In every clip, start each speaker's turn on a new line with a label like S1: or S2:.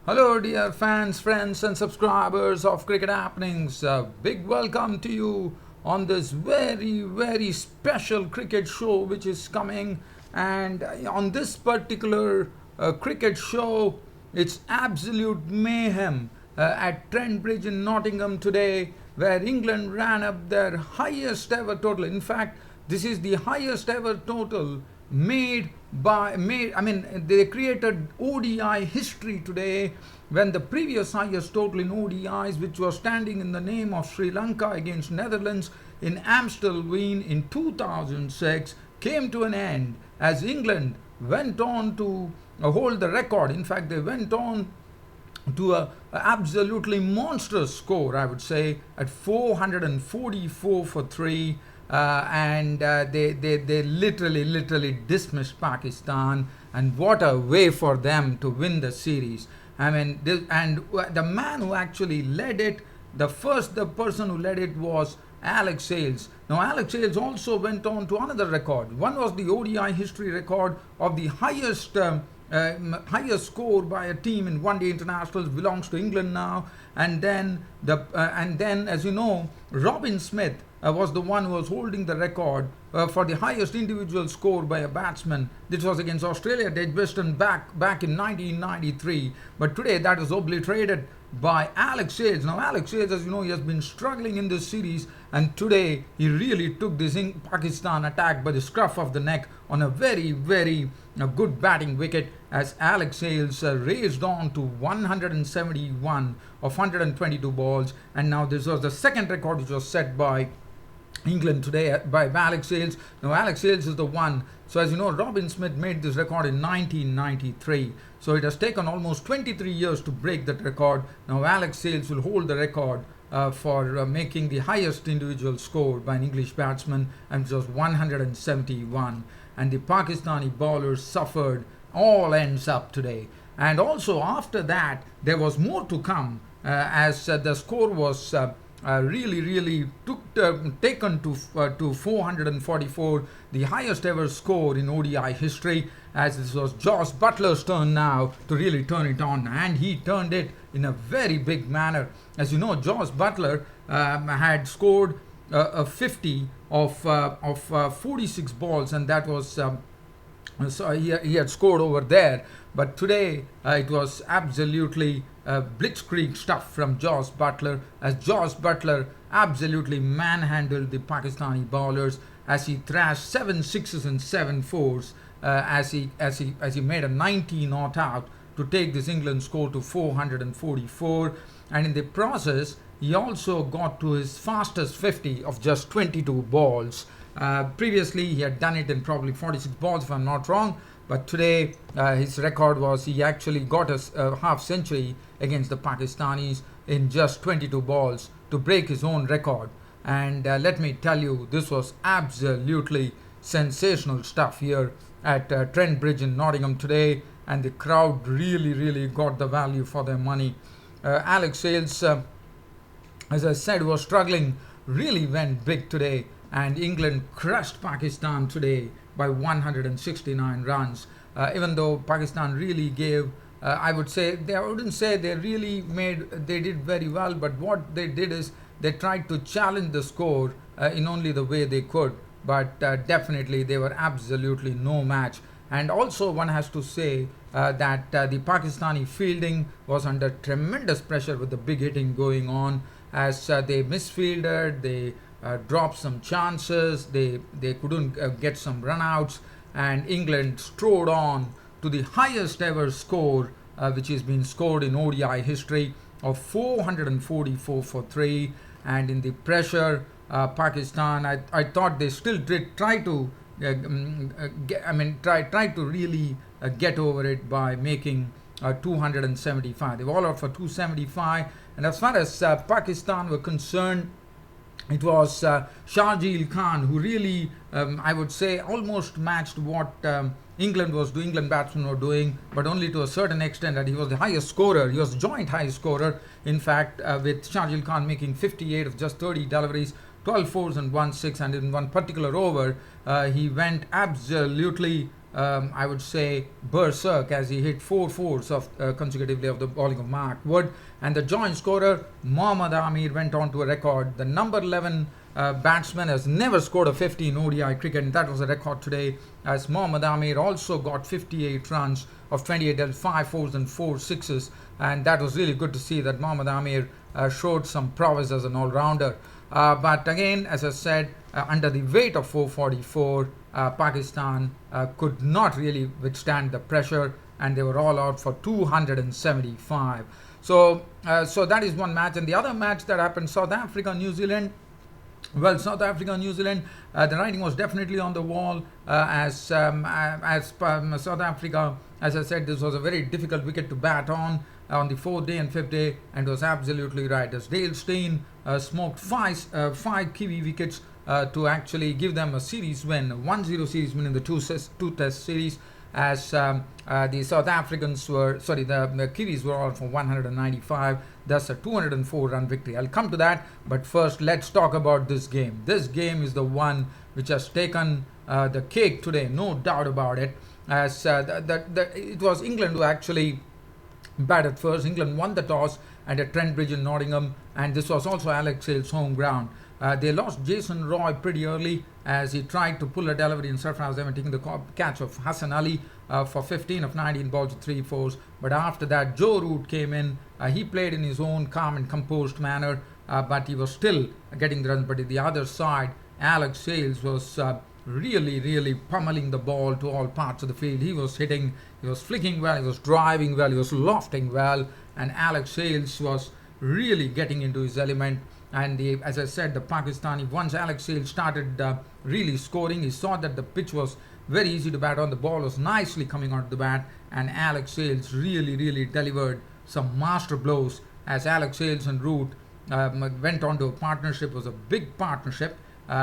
S1: Hello, dear fans, friends, and subscribers of Cricket Happenings. Big welcome to you on this very special cricket show which is coming. And on this particular cricket show, it's absolute mayhem at Trent Bridge in Nottingham today, where England ran up their highest ever total. In fact, this is the highest ever total they created ODI history today, when the previous highest total in ODIs, which was standing in the name of Sri Lanka against Netherlands in Amstelveen in 2006, came to an end as England went on to hold the record. In fact, they went on to a absolutely monstrous score, I would say, at 444 for 3. They literally dismissed Pakistan, and what a way for them to win the series. The man who actually led it, the person who led it was Alex Hales. Now, Alex Hales also went on to another record. One was the ODI history record of the highest score by a team in one-day internationals, belongs to England now. And then as you know, Robin Smith was the one who was holding the record for the highest individual score by a batsman. This was against Australia at Edgbaston back in 1993. But today that is obliterated by Alex Hales. Now, Alex Hales, as you know, he has been struggling in this series, and today he really took this Pakistan attack by the scruff of the neck on a very good batting wicket, as Alex Hales raised on to 171 of 122 balls. And now this was the second record which was set by England today by Alex Hales. Now, Alex Hales is the one. So, as you know, Robin Smith made this record in 1993. So it has taken almost 23 years to break that record. Now, Alex Hales will hold the record for making the highest individual score by an English batsman, and it was 171. And the Pakistani bowlers suffered all ends up today. And also after that, there was more to come, as the score was really taken to 444, the highest ever score in ODI history, as this was odis.Butler's turn now to really turn it on, and he turned it in a very big manner. As you know, odis.Butler had scored a 50 of 46 balls, and that was so he had scored over there. But today it was absolutely blitzkrieg stuff from odis.Butler, as odis.Butler absolutely manhandled the Pakistani bowlers, as he thrashed 7 sixes and 7 fours, as he made a 90 not out to take this England score to 444. And in the process, he also got to his fastest 50 of just 22 balls. Previously, he had done it in probably 46 balls, if I'm not wrong. But today, his record was he actually got a half century against the Pakistanis in just 22 balls to break his own record. And let me tell you, this was absolutely sensational stuff here at Trent Bridge in Nottingham today. And the crowd really got the value for their money. Alex Hales, as I said, was struggling, really went big today. And England crushed Pakistan today by 169 runs. Even though Pakistan really gave, I wouldn't say they did very well, but what they did is they tried to challenge the score in only the way they could. But definitely they were absolutely no match. And also one has to say that the Pakistani fielding was under tremendous pressure with the big hitting going on, as they misfielded, they dropped some chances, they couldn't get some runouts, and England strode on to the highest ever score which has been scored in ODI history of 444 for 3. And in the pressure, Pakistan, I thought they still did try to try to really get over it by making 275. They all out for 275. And as far as Pakistan were concerned, it was Shahjeel Khan who really, I would say, almost matched what England batsmen were doing, but only to a certain extent, that he was the highest scorer. He was the joint highest scorer, in fact, with Shahjeel Khan making 58 of just 30 deliveries, 12 fours and 1 6, and in one particular over, he went absolutely I would say, berserk as he hit 4 fours of consecutively of the bowling of Mark Wood. And the joint scorer, Mohammad Amir, went on to a record. The number 11 batsman has never scored a 50 in ODI cricket, and that was a record today, as Mohammad Amir also got 58 runs of 28 dealt 5 fours and 4 sixes, and that was really good to see that Mohammad Amir showed some prowess as an all-rounder. But again, as I said, under the weight of 444, Pakistan could not really withstand the pressure, and they were all out for 275. So that is one match. And the other match that happened, South Africa, New Zealand. Well, South Africa, New Zealand, the writing was definitely on the wall, as South Africa, as I said, this was a very difficult wicket to bat on the 4th day and 5th day, and was absolutely right, as Dale Steyn smoked five Kiwi wickets to actually give them a series win, a 1-0 series win in the two-test series, as the South Africans were, the Kiwis were all for 195, thus a 204-run victory. I'll come to that, but first let's talk about this game. This game is the one which has taken the cake today, no doubt about it, as it was England who actually batted first. England won the toss at Trent Bridge in Nottingham, and this was also Alex Hales' home ground. They lost Jason Roy pretty early as he tried to pull a delivery in Sarfraz Ahmed, taking the catch of Hassan Ali for 15 of 19 balls with 3 fours. But after that, Joe Root came in. He played in his own calm and composed manner, but he was still getting the runs. But at the other side, Alex Hales was really pummeling the ball to all parts of the field. He was hitting, he was flicking well, he was driving well, he was lofting well, and Alex Hales was really getting into his element. And as I said, the Pakistani, once Alex Hales started really scoring, he saw that the pitch was very easy to bat on. The ball was nicely coming out of the bat, and Alex Hales really delivered some master blows, as Alex Hales and Root went on to a partnership. It was a big partnership.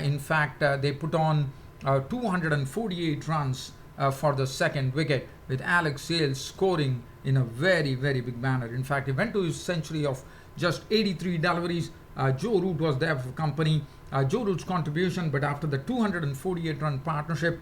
S1: In fact, they put on 248 runs for the second wicket, with Alex Hales scoring in a very big manner. In fact, he went to his century of just 83 deliveries. Joe Root was there for company. Joe Root's contribution, but after the 248-run partnership,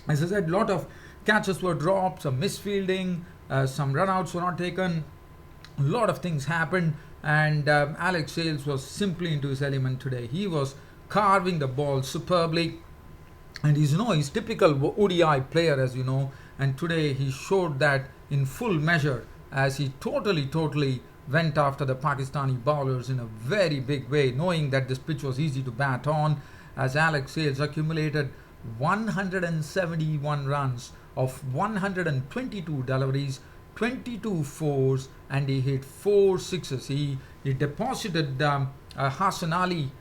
S1: as I said, a lot of catches were dropped, some misfielding, some runouts were not taken. A lot of things happened, and Alex Hales was simply into his element today. He was carving the ball superbly, and he's typical ODI player, as you know, and today he showed that in full measure, as he totally went after the Pakistani bowlers in a very big way, knowing that this pitch was easy to bat on, as Alex Hales accumulated 171 runs of 122 deliveries, 22 fours, and he hit 4 sixes. He deposited Hassan Ali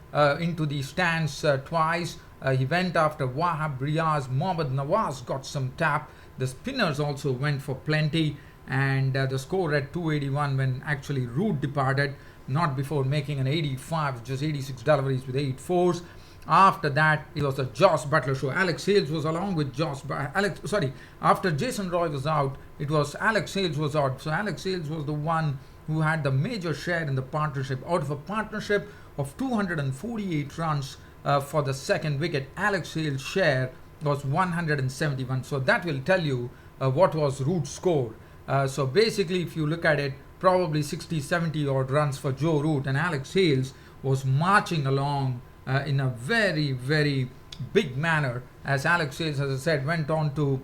S1: into the stands twice. He went after Wahab Riaz. Mohammad Nawaz got some tap. The spinners also went for plenty, and the score at 281 when actually Root departed, not before making an 85, just 86 deliveries with 8 fours. After that, it was a odis.Butler show. Alex Hales was along with after Jason Roy was out, it was Alex Hales was out. So Alex Hales was the one who had the major share in the partnership. Out of a partnership of 248 runs for the second wicket, Alex Hales' share was 171. So that will tell you what was Root's score. So basically, if you look at it, probably 60-70 odd runs for Joe Root, and Alex Hales was marching along in a very big manner, as Alex Hales, as I said, went on to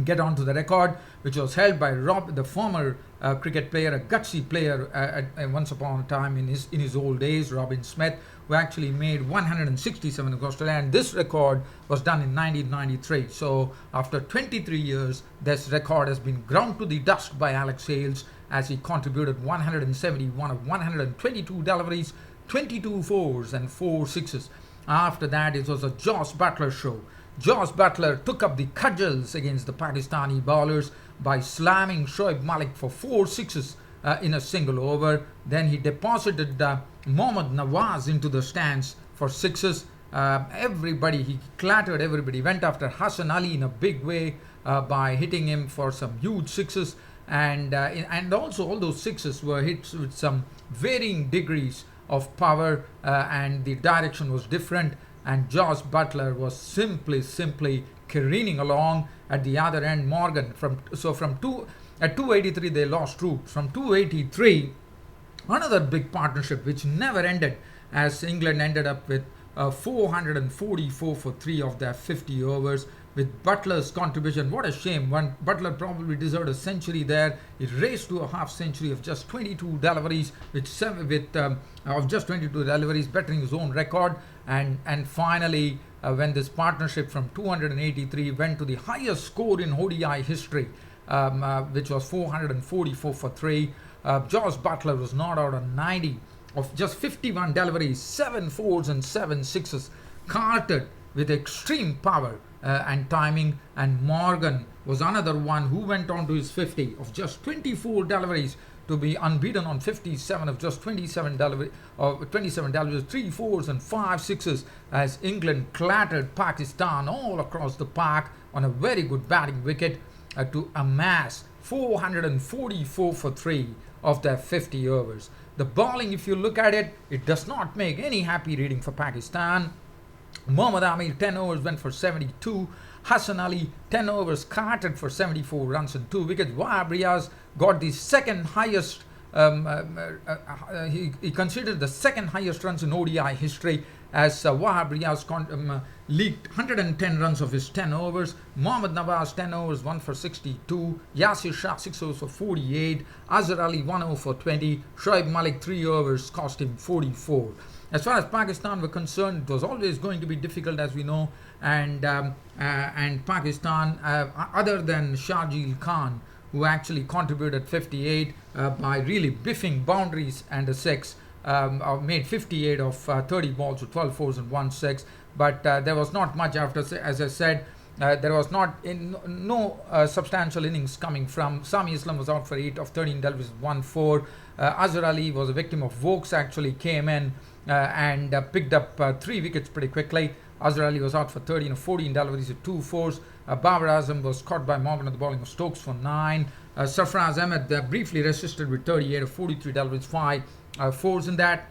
S1: get onto the record, which was held by Rob, the former cricket player, a gutsy player at once upon a time in his old days, Robin Smith, who actually made 167 in Australia, and this record was done in 1993. So after 23 years, this record has been ground to the dust by Alex Hales, as he contributed 171 of 122 deliveries, 22 fours and 4 sixes. After that, it was a odis.Butler show. odis.Butler took up the cudgels against the Pakistani bowlers by slamming Shoaib Malik for 4 sixes in a single over. Then he deposited Mohammad Nawaz into the stands for sixes. He clattered everybody. Went after Hassan Ali in a big way by hitting him for some huge sixes, and also all those sixes were hit with some varying degrees of power, and the direction was different, and odis.Butler was simply careening along, at the other end, Morgan. At 283 they lost troops. From 283, another big partnership which never ended, as England ended up with 444 for 3 of their 50 overs, with Butler's contribution. What a shame. Butler probably deserved a century there. It raced to a half century of just 22 deliveries, bettering his own record. And finally, when this partnership from 283 went to the highest score in ODI history, which was 444 for 3, George Butler was not out on 90 of just 51 deliveries, 7 fours and 7 sixes, carted with extreme power and timing. And Morgan was another one who went on to his 50 of just 24 deliveries to be unbeaten on 57 of just 27 deliveries, 3 fours and 5 sixes, as England clattered Pakistan all across the park on a very good batting wicket to amass 444 for 3 of their 50 overs. The bowling, if you look at it, it does not make any happy reading for Pakistan. Mohammad Amir 10 overs went for 72. Hassan Ali 10 overs carted for 74 runs and 2 wickets. Wahab Riaz got the second highest, he considered the second highest runs in ODI history, as Wahab Riaz leaked 110 runs of his 10 overs. Mohammad Nawaz 10 overs, 1 for 62. Yasir Shah 6 overs for 48. Azhar Ali 1 over for 20. Shoaib Malik 3 overs cost him 44. As far as Pakistan were concerned, it was always going to be difficult, as we know, and Pakistan, other than Shahjeel Khan, who actually contributed 58 by really biffing boundaries and a 6, made 58 of 30 balls with 12 fours and 1 6, but there was not much after. As I said, there was no substantial innings coming from. Sami Islam was out for 8 of 13 deliveries, 1 4. Azhar Ali was a victim of Vokes, actually came in and picked up 3 wickets pretty quickly. Azhar Ali was out for 13 of 14 deliveries with 2 fours. Babar Azam was caught by Morgan at the bowling of Stokes for 9. Sarfraz Ahmed briefly resisted with 38 of 43 deliveries, 5 fours in that.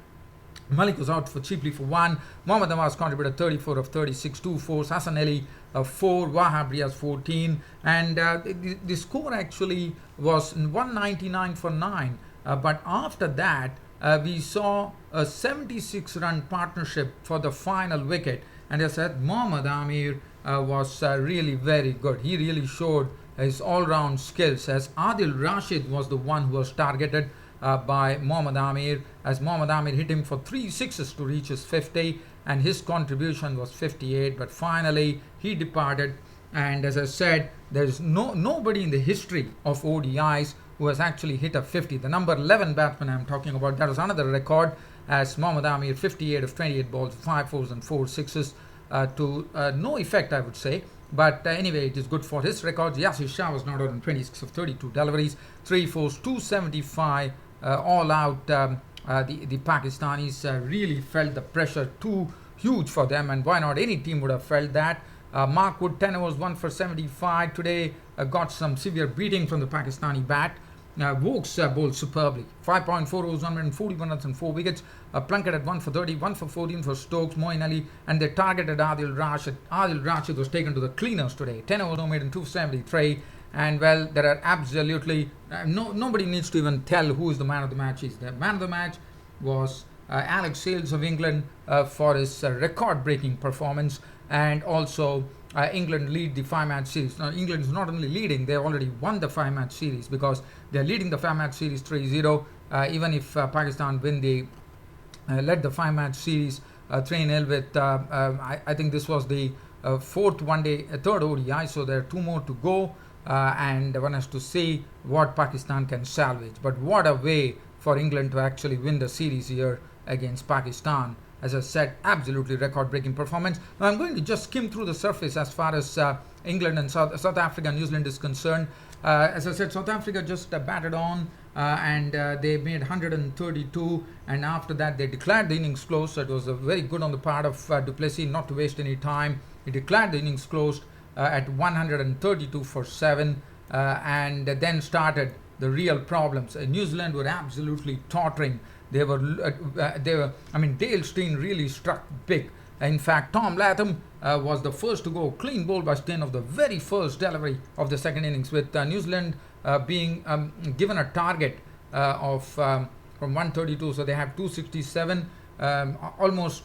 S1: Malik was out cheaply for 1. Mohammad Nawaz contributed 34 of 36, 2 fours. Hassan Ali 4. Wahab Riaz 14. And the score actually was 199 for 9. But after that, we saw a 76-run partnership for the final wicket. And as I said, Mohammad Amir was really very good. He really showed his all-round skills, as Adil Rashid was the one who was targeted by Mohammad Amir, as Mohammad Amir hit him for 3 sixes to reach his 50, and his contribution was 58. But finally, he departed. And as I said, there's nobody in the history of ODIs who has actually hit a 50. The number 11 batsman I'm talking about, that was another record, as Mohammad Amir 58 of 28 balls, 5 fours and 4 sixes to no effect, I would say. But anyway, it is good for his records. Yasir Shah was not out on 26 of 32 deliveries, 3 fours, 275 all out. The Pakistanis really felt the pressure too huge for them, and why not? Any team would have felt that. Mark Wood 10 overs, 1 for 75 today, got some severe beating from the Pakistani bat. Vokes bowled superbly. 5.4 overs, 141 runs and 4 wickets. Plunkett at 1 for 30, 1 for 14 for Stokes, Moeen Ali, and they targeted Adil Rashid. Adil Rashid was taken to the cleaners today. 10 overs made in 273. And well, there are absolutely nobody needs to even tell who is the man of the match. The man of the match was Alex Hales of England for his record-breaking performance, and also England lead the 5-match series. Now, England is not only leading, they already won the 5-match series, because they're leading the 5-match series 3-0. Even if Pakistan led the 5-match series 3-0 with, I think this was the third ODI, so there are 2 more to go, and one has to see what Pakistan can salvage. But what a way for England to actually win the series here against Pakistan. As I said, absolutely record-breaking performance. Now I'm going to just skim through the surface as far as England and South Africa and New Zealand is concerned. As I said, South Africa just batted on and they made 132, and after that they declared the innings closed. So it was very good on the part of du Plessis not to waste any time. He declared the innings closed at 132 for 7, and then started the real problems. New Zealand were absolutely tottering. Dale Steyn really struck big, In fact, Tom Latham was the first to go clean bowled by Steyn of the very first delivery of the second innings, with New Zealand being given a target of from 132, so they have 267. Almost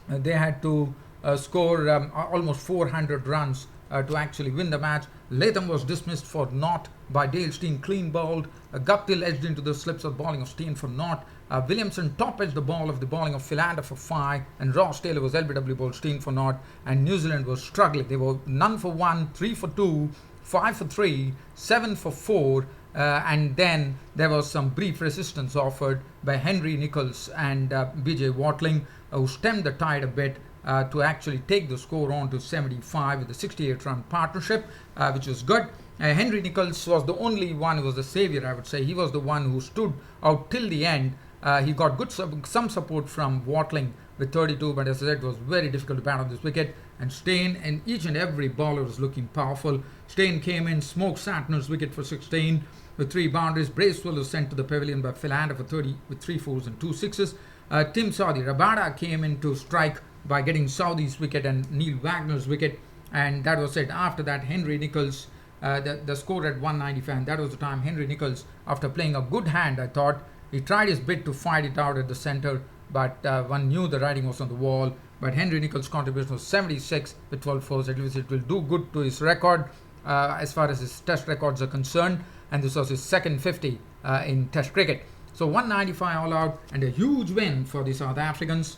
S1: they had to score almost 400 runs to actually win the match. Latham was dismissed for naught by Dale Steyn, clean bowled. Guptill edged into the slips of bowling of Steyn for naught. Williamson top edged the ball of the bowling of Philander for 5, and Ross Taylor was LBW bowled Steyn for naught. And New Zealand was struggling. They were none for 1, 3 for 2, 5 for 3, 7 for 4. And then there was some brief resistance offered by Henry Nicholls and BJ Watling, who stemmed the tide a bit to actually take the score on to 75 with a 68-run partnership, which was good. Henry Nicholls was the only one who was the savior, I would say. He was the one who stood out till the end. He got some support from Watling with 32, but as I said, it was very difficult to bat on this wicket. And Steyn and each and every bowler was looking powerful. Steyn came in, smoked Santner's wicket for 16 with 3 boundaries. Bracewell was sent to the pavilion by Philander for 30 with 3 fours and 2 sixes. Tim Southey, Rabada came in to strike by getting Southey's wicket and Neil Wagner's wicket, and that was it. After that, Henry Nicholls, the score at 195, and that was the time Henry Nicholls, after playing a good hand, I thought, he tried his bit to fight it out at the centre, but one knew the writing was on the wall. But Henry Nicholls' contribution was 76 with 12 fours. At least it will do good to his record as far as his test records are concerned, and this was his second 50 in test cricket. So 195 all out, and a huge win for the South Africans.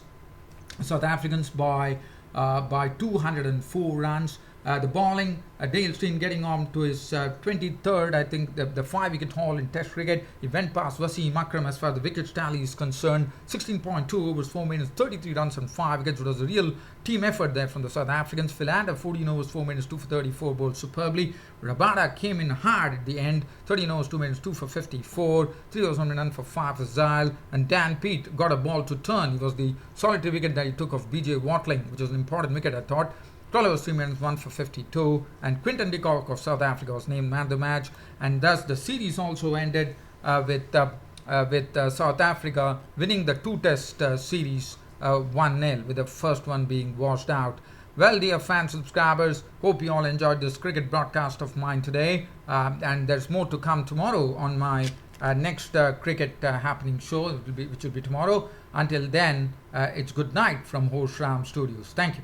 S1: South Africans by 204 runs. The bowling, Dale Steyn getting on to his 23rd, I think, the 5-wicket haul in Test cricket. He went past Wasim Akram as far as the wickets tally is concerned. 16.2 overs, 4 minutes, 33 runs and 5 wickets. It was a real team effort there from the South Africans. Philander, 14 overs, 4 minutes, 2 for 34, bowled superbly. Rabada came in hard at the end. 13 overs, 2 minutes, 2 for 54. 3 overs, 1 minute, for 5 for Zyle. And Dan Peat got a ball to turn. He was the solitary wicket that he took of BJ Watling, which was an important wicket, I thought. 12 overs, 3 minutes, 1 for 52. And Quinton de Kock of South Africa was named man of the match. And thus the series also ended with South Africa winning the 2-test series 1-0, with the first one being washed out. Well, dear fans, subscribers, hope you all enjoyed this cricket broadcast of mine today. And there's more to come tomorrow on my next cricket happening show, which will be tomorrow. Until then, it's good night from Hoshram Studios. Thank you.